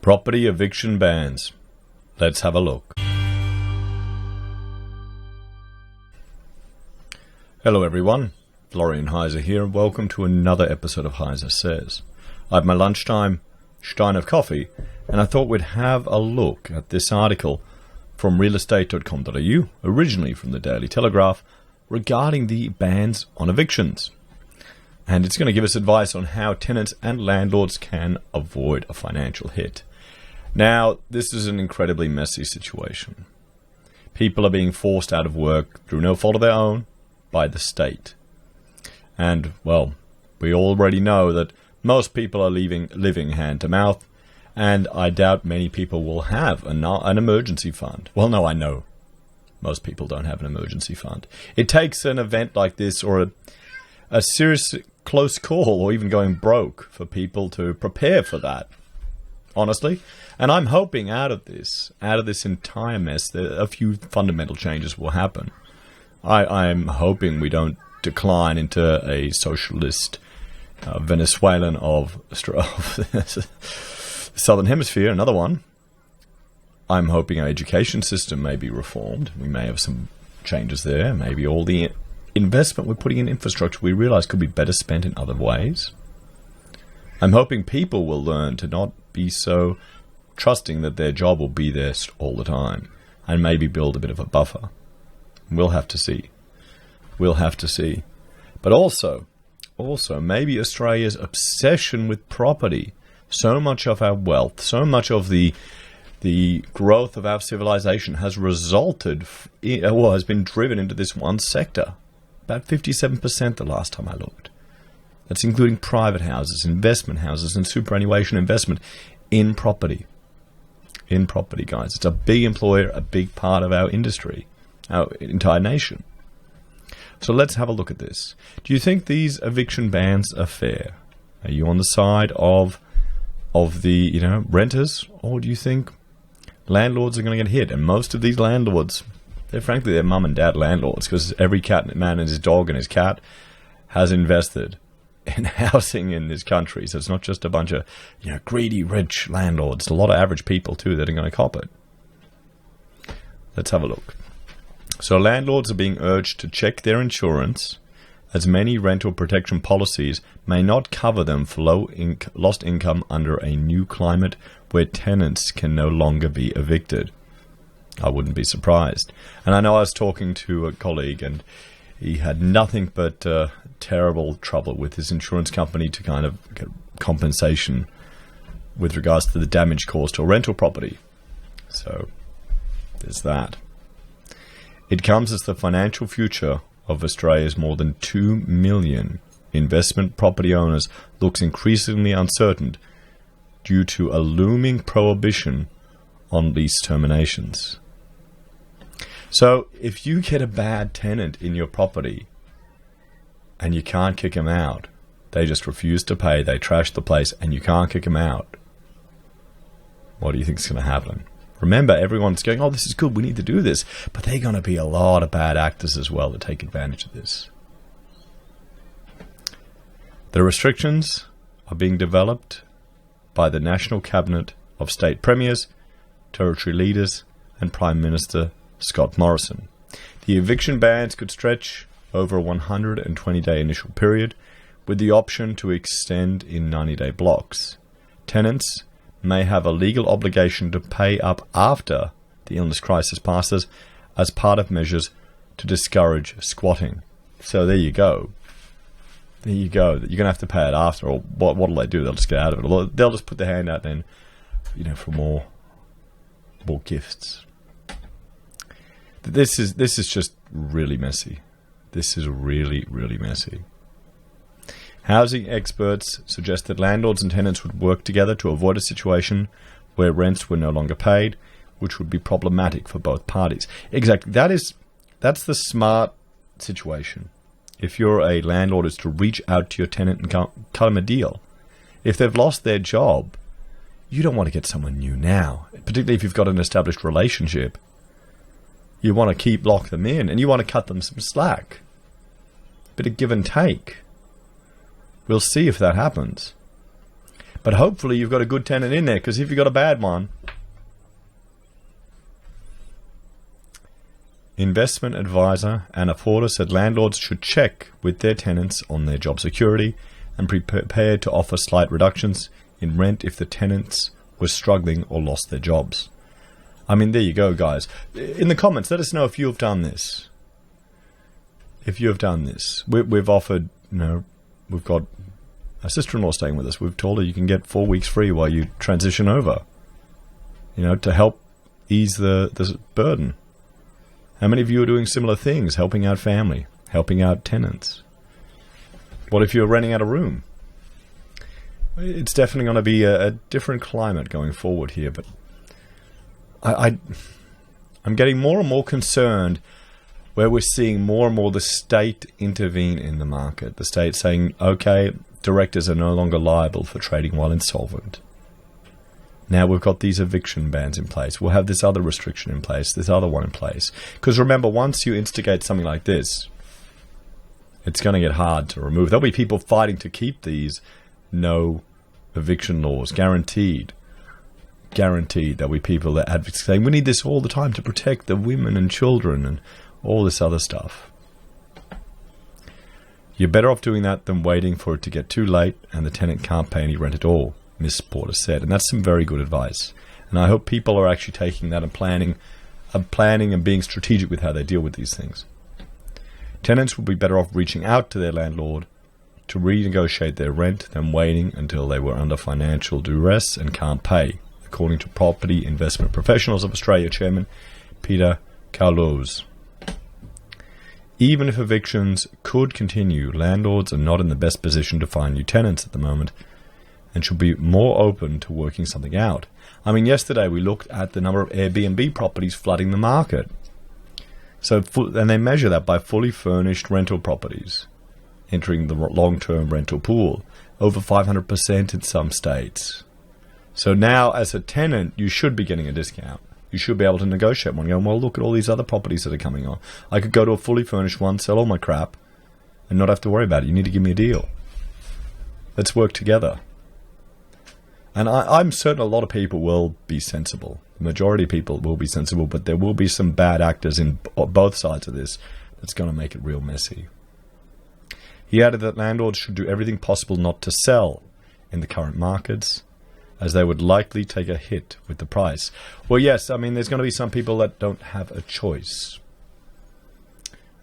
Property eviction bans. Let's have a look. Hello everyone, Florian.heise here, and welcome to another episode of HeiseSays. I had my lunchtime stein of coffee, and I thought we'd have a look at this article from realestate.com.au, originally from the Daily Telegraph, regarding the bans on evictions. And it's going to give us advice on how tenants and landlords can avoid a financial hit. Now, this is an incredibly messy situation. People are being forced out of work through no fault of their own by the state. And, well, we already know that most people are living hand to mouth, and I doubt many people will have an emergency fund. Well, no, I know most people don't have an emergency fund. It takes an event like this or a serious close call or even going broke for people to prepare for that, honestly. And I'm hoping out of this entire mess, that a few fundamental changes will happen. I'm hoping we don't decline into a socialist Venezuelan of the Southern Hemisphere, another one. I'm hoping our education system may be reformed. We may have some changes there. Maybe all the investment we're putting in infrastructure we realize could be better spent in other ways. I'm hoping people will learn to not be so trusting that their job will be there all the time, and maybe build a bit of a buffer. We'll have to see. We'll have to see. But also, maybe Australia's obsession with property, so much of our wealth, so much of the growth of our civilization has resulted, or has been driven into this one sector. About 57% the last time I looked. That's including private houses, investment houses, and superannuation investment in property. In property, guys. It's a big employer, a big part of our industry, our entire nation. So let's have a look at this. Do you think these eviction bans are fair? Are you on the side of the renters, or do you think landlords are going to get hit? And most of these landlords, they're mum and dad landlords, because every cat man and his dog and his cat has invested in housing in this country. So it's not just a bunch of greedy rich landlords. A lot of average people too that are going to cop it. Let's have a look. So landlords are being urged to check their insurance, as many rental protection policies may not cover them for lost income under a new climate where tenants can no longer be evicted. I wouldn't be surprised. And I know I was talking to a colleague, and he had nothing but terrible trouble with his insurance company to kind of get compensation with regards to the damage caused to a rental property. So there's that. It comes as the financial future of Australia's more than 2 million investment property owners looks increasingly uncertain due to a looming prohibition on lease terminations. So if you get a bad tenant in your property and you can't kick them out, they just refuse to pay, they trash the place, and you can't kick them out, what do you think is going to happen? Remember, everyone's going, oh, this is good, we need to do this. But they're going to be a lot of bad actors as well to take advantage of this. The restrictions are being developed by the National Cabinet of State Premiers, Territory Leaders, and Prime Minister Scott Morrison. The eviction bans could stretch over a 120-day initial period, with the option to extend in 90-day blocks. Tenants may have a legal obligation to pay up after the illness crisis passes as part of measures to discourage squatting. So there you go. There you go. You're going to have to pay it after, or what will they do? They'll just get out of it. Or they'll just put their hand out then, for more gifts. This is just really messy. This is really, really messy. Housing experts suggest that landlords and tenants would work together to avoid a situation where rents were no longer paid, which would be problematic for both parties. Exactly. That's the smart situation. If you're a landlord, is to reach out to your tenant and cut them a deal. If they've lost their job, you don't want to get someone new now, particularly if you've got an established relationship. You want to lock them in, and you want to cut them some slack. Bit of give and take. We'll see if that happens. But hopefully you've got a good tenant in there, because if you've got a bad one... Investment advisor Anna Porter said landlords should check with their tenants on their job security and be prepared to offer slight reductions in rent if the tenants were struggling or lost their jobs. I mean, there you go, guys. In the comments, let us know if you have done this. If you have done this. We've offered, we've got a sister-in-law staying with us. We've told her you can get 4 weeks free while you transition over, to help ease the burden. How many of you are doing similar things, helping out family, helping out tenants? What if you're renting out a room? It's definitely going to be a different climate going forward here, but I'm getting more and more concerned where we're seeing more and more the state intervene in the market. The state saying, okay, directors are no longer liable for trading while insolvent. Now we've got these eviction bans in place. We'll have this other restriction in place, this other one in place. Because remember, once you instigate something like this, it's going to get hard to remove. There'll be people fighting to keep these no eviction laws, guaranteed. Guaranteed. There'll be people that advocate saying, we need this all the time to protect the women and children and all this other stuff. You're better off doing that than waiting for it to get too late and the tenant can't pay any rent at all, Miss Porter said. And that's some very good advice. And I hope people are actually taking that and planning and being strategic with how they deal with these things. Tenants will be better off reaching out to their landlord to renegotiate their rent than waiting until they were under financial duress and can't pay, according to Property Investment Professionals of Australia Chairman Peter Carlos. Even if evictions could continue, landlords are not in the best position to find new tenants at the moment and should be more open to working something out. I mean, yesterday we looked at the number of Airbnb properties flooding the market. And they measure that by fully furnished rental properties entering the long-term rental pool, over 500% in some states. So now, as a tenant, you should be getting a discount. You should be able to negotiate one. Going, well, look at all these other properties that are coming on. I could go to a fully furnished one, sell all my crap, and not have to worry about it. You need to give me a deal. Let's work together. And I'm certain a lot of people will be sensible. The majority of people will be sensible, but there will be some bad actors in both sides of this that's going to make it real messy. He added that landlords should do everything possible not to sell in the current markets, as they would likely take a hit with the price. Well, yes, I mean, there's going to be some people that don't have a choice.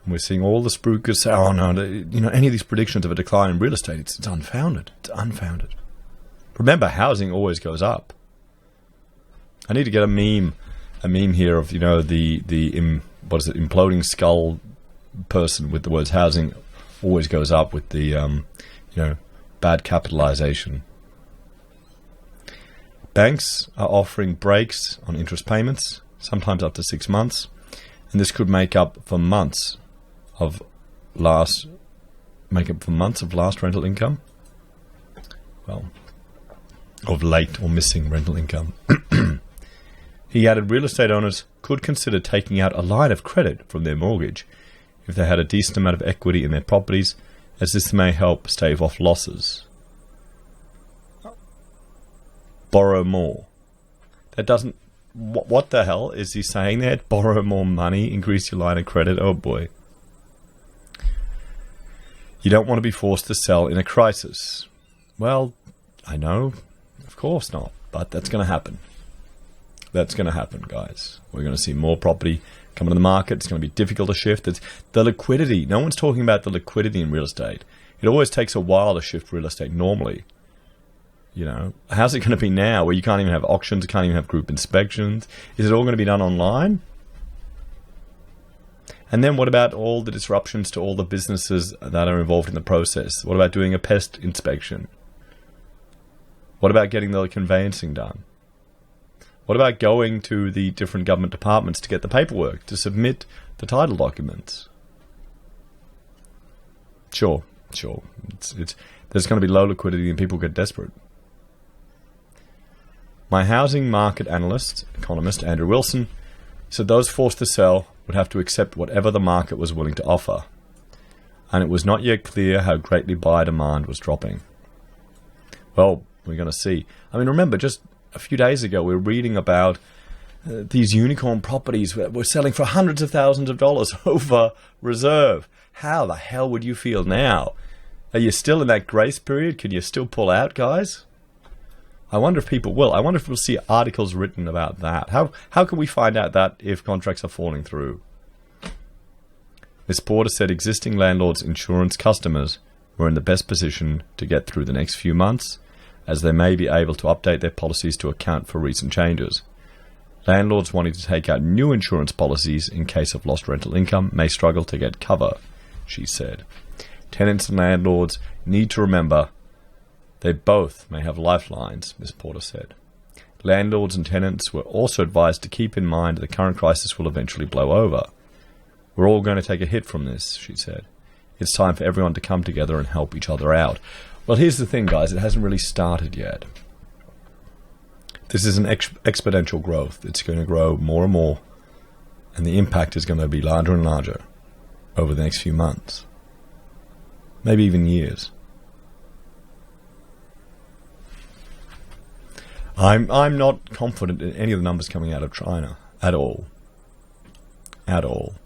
And we're seeing all the spruikers say, oh no, any of these predictions of a decline in real estate, it's unfounded. It's unfounded. Remember, housing always goes up. I need to get a meme here of, the imploding skull person with the words housing always goes up with the, bad capitalization. Banks are offering breaks on interest payments, sometimes up to 6 months, and this could make up for months of last rental income. Well, of late or missing rental income. He added real estate owners could consider taking out a line of credit from their mortgage if they had a decent amount of equity in their properties, as this may help stave off losses. Borrow more. That doesn't... What the hell is he saying there? Borrow more money, increase your line of credit? Oh boy. You don't want to be forced to sell in a crisis. Well, I know. Of course not. But that's going to happen. That's going to happen, guys. We're going to see more property coming to the market. It's going to be difficult to shift. It's the liquidity. No one's talking about the liquidity in real estate. It always takes a while to shift real estate normally. How's it going to be now where you can't even have auctions, you can't even have group inspections? Is it all going to be done online? And then what about all the disruptions to all the businesses that are involved in the process? What about doing a pest inspection? What about getting the conveyancing done? What about going to the different government departments to get the paperwork, to submit the title documents? Sure. There's going to be low liquidity and people get desperate. My housing market economist Andrew Wilson, said those forced to sell would have to accept whatever the market was willing to offer, and it was not yet clear how greatly buyer demand was dropping. Well, we're going to see. I mean, remember, just a few days ago, we were reading about these unicorn properties were selling for hundreds of thousands of dollars over reserve. How the hell would you feel now? Are you still in that grace period? Can you still pull out, guys? I wonder if people will. I wonder if we'll see articles written about that. How can we find out that if contracts are falling through? Ms. Porter said existing landlords' insurance customers were in the best position to get through the next few months, as they may be able to update their policies to account for recent changes. Landlords wanting to take out new insurance policies in case of lost rental income may struggle to get cover, she said. Tenants and landlords need to remember they both may have lifelines, Ms. Porter said. Landlords and tenants were also advised to keep in mind the current crisis will eventually blow over. We're all going to take a hit from this, she said. It's time for everyone to come together and help each other out. Well, here's the thing, guys. It hasn't really started yet. This is an exponential growth. It's going to grow more and more, and the impact is going to be larger and larger over the next few months, maybe even years. I'm not confident in any of the numbers coming out of China at all. At all.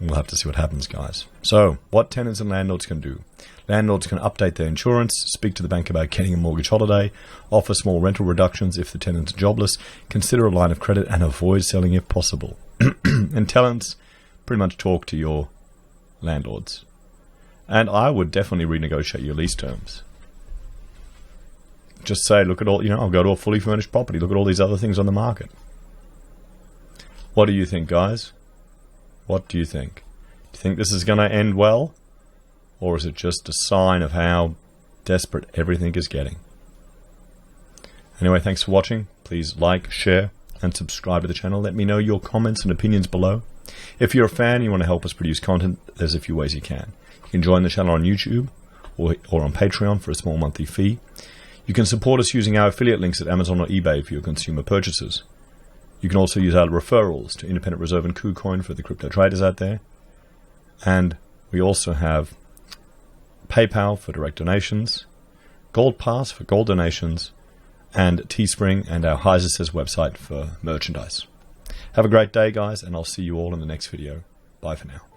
We'll have to see what happens, guys. So, what tenants and landlords can do. Landlords can update their insurance, speak to the bank about getting a mortgage holiday, offer small rental reductions if the tenant's jobless, consider a line of credit, and avoid selling if possible. And tenants, pretty much talk to your landlords. And I would definitely renegotiate your lease terms. Just say, look at all, I'll go to a fully furnished property. Look at all these other things on the market. What do you think, guys? What do you think? Do you think this is going to end well? Or is it just a sign of how desperate everything is getting? Anyway, thanks for watching. Please like, share, and subscribe to the channel. Let me know your comments and opinions below. If you're a fan and you want to help us produce content, there's a few ways you can. You can join the channel on YouTube or on Patreon for a small monthly fee. You can support us using our affiliate links at Amazon or eBay for your consumer purchases. You can also use our referrals to Independent Reserve and Kucoin for the crypto traders out there. And we also have PayPal for direct donations, Gold Pass for gold donations, and Teespring and our HeiseSays website for merchandise. Have a great day, guys, and I'll see you all in the next video. Bye for now.